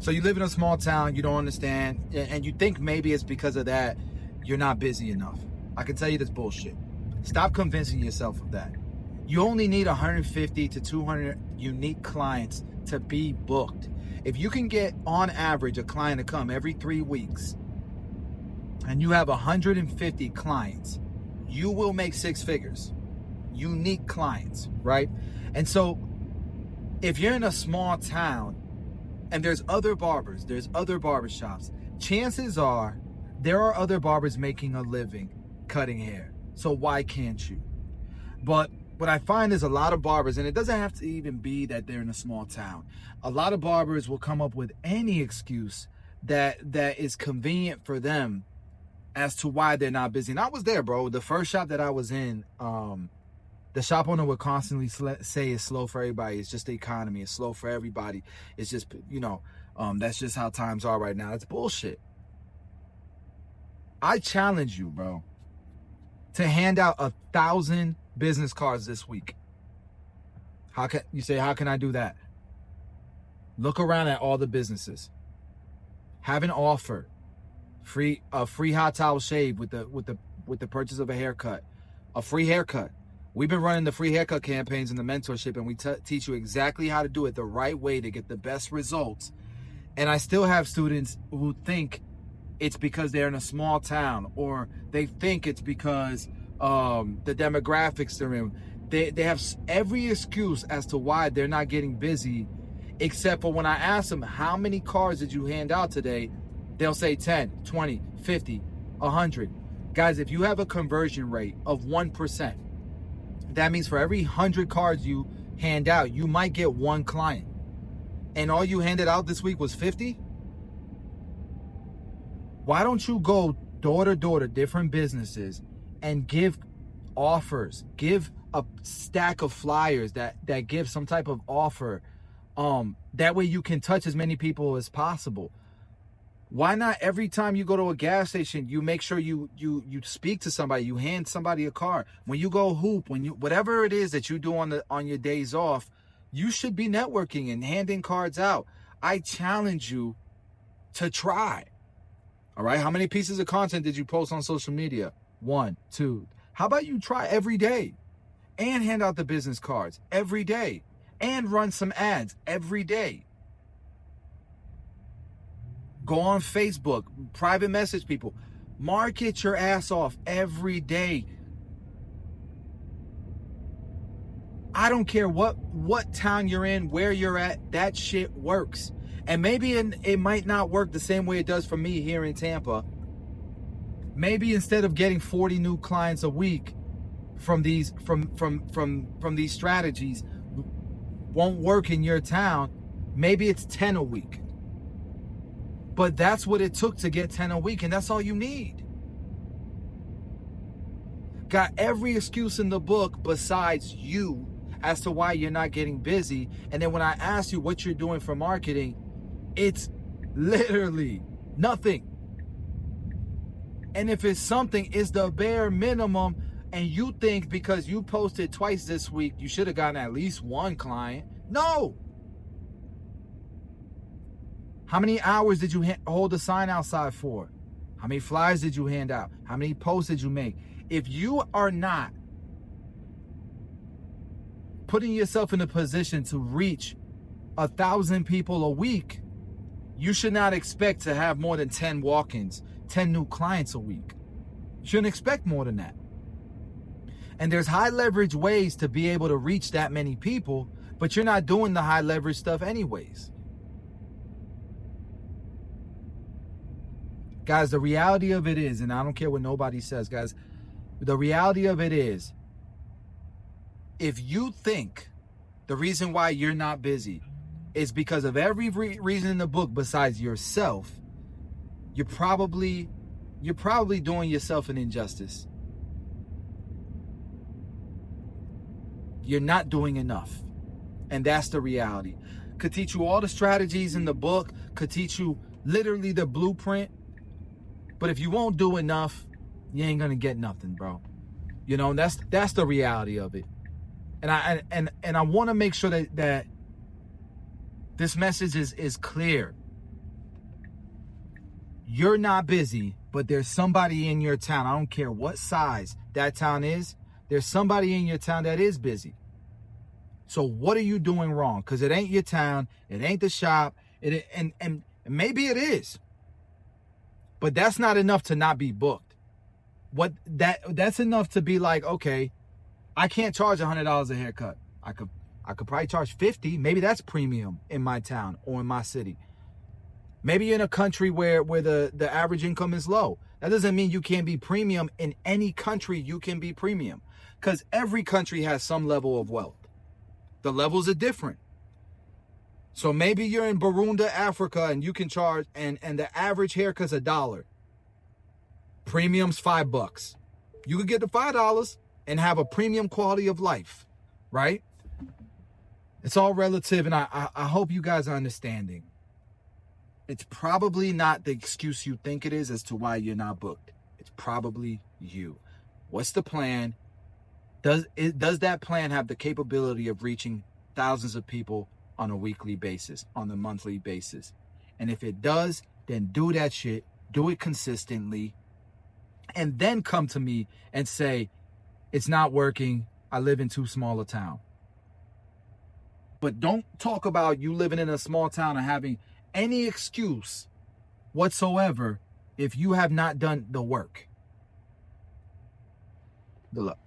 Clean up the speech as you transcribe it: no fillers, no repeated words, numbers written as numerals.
So you live in a small town, you don't understand, and you think maybe it's because of that you're not busy enough. I can tell you this bullshit. Stop convincing yourself of that. You only need 150 to 200 unique clients to be booked. If you can get, on average, a client to come every 3 weeks, and you have 150 clients, you will make 6 figures. Unique clients, right? And so if you're in a small town and there's other barbers, there's other barbershops, chances are there are other barbers making a living cutting hair. So why can't you? But what I find is a lot of barbers, and it doesn't have to even be that they're in a small town, a lot of barbers will come up with any excuse that is convenient for them as to why they're not busy. And I was there, bro. The first shop that I was in, the shop owner would constantly say it's slow for everybody. It's just the economy. It's slow for everybody. It's just, that's just how times are right now. It's bullshit. I challenge you, bro, to hand out 1,000 business cards this week. How can I do that? Look around at all the businesses. Have an offer. A free hot towel shave with the purchase of a haircut. A free haircut. We've been running the free haircut campaigns and the mentorship, and we teach you exactly how to do it the right way to get the best results. And I still have students who think it's because they're in a small town, or they think it's because the demographics they're in. They have every excuse as to why they're not getting busy, except for when I ask them, how many cards did you hand out today? They'll say 10, 20, 50, 100. Guys, if you have a conversion rate of 1%, that means for every 100 cards you hand out, you might get 1 client. And all you handed out this week was 50? Why don't you go door to door to different businesses and give offers, give a stack of flyers that give some type of offer. That way you can touch as many people as possible. Why not every time you go to a gas station, you make sure you speak to somebody, you hand somebody a card. When you go hoop, whatever it is that you do on your days off, you should be networking and handing cards out. I challenge you to try. All right, how many pieces of content did you post on social media? 1, 2. How about you try every day and hand out the business cards every day and run some ads every day? Go on Facebook, private message people. Market your ass off every day. I don't care what town you're in, where you're at, that shit works. And maybe it might not work the same way it does for me here in Tampa. Maybe instead of getting 40 new clients a week from these strategies won't work in your town, maybe it's 10 a week. But that's what it took to get 10 a week, and that's all you need. Got every excuse in the book besides you as to why you're not getting busy. And then when I ask you what you're doing for marketing, it's literally nothing. And if it's something, it's the bare minimum. And you think because you posted twice this week, you should have gotten at least 1 client. No. How many hours did you hold the sign outside for? How many flyers did you hand out? How many posts did you make? If you are not putting yourself in a position to reach 1,000 people a week, you should not expect to have more than 10 walk-ins, 10 new clients a week. You shouldn't expect more than that. And there's high leverage ways to be able to reach that many people, but you're not doing the high leverage stuff anyways. Guys, the reality of it is, and I don't care what nobody says, guys, the reality of it is, if you think the reason why you're not busy is because of every reason in the book besides yourself, you're probably doing yourself an injustice. You're not doing enough. And that's the reality. Could teach you all the strategies in the book, could teach you literally the blueprint. But if you won't do enough, you ain't gonna get nothing, bro. You know, that's the reality of it. And I want to make sure that this message is clear. you're not busy, but there's somebody in your town, I don't care what size that town is, there's somebody in your town that is busy. So what are you doing wrong? Because it ain't your town, it ain't the shop, and maybe it is. But that's not enough to not be booked. That's enough to be like, okay, I can't charge $100 a haircut. I could probably charge $50. Maybe that's premium in my town or in my city. Maybe in a country where the average income is low. That doesn't mean you can't be premium. In any country, you can be premium. Because every country has some level of wealth. The levels are different. So maybe you're in Burundi, Africa, and you can charge, and the average haircut's $1. Premium's $5. You could get the $5 and have a premium quality of life, right? It's all relative, and I hope you guys are understanding. It's probably not the excuse you think it is as to why you're not booked. It's probably you. What's the plan? Does that plan have the capability of reaching thousands of people on a weekly basis, on a monthly basis? And if it does, then do that shit. Do it consistently. And then come to me and say, it's not working. I live in too small a town. But don't talk about you living in a small town and having any excuse whatsoever if you have not done the work. Good luck.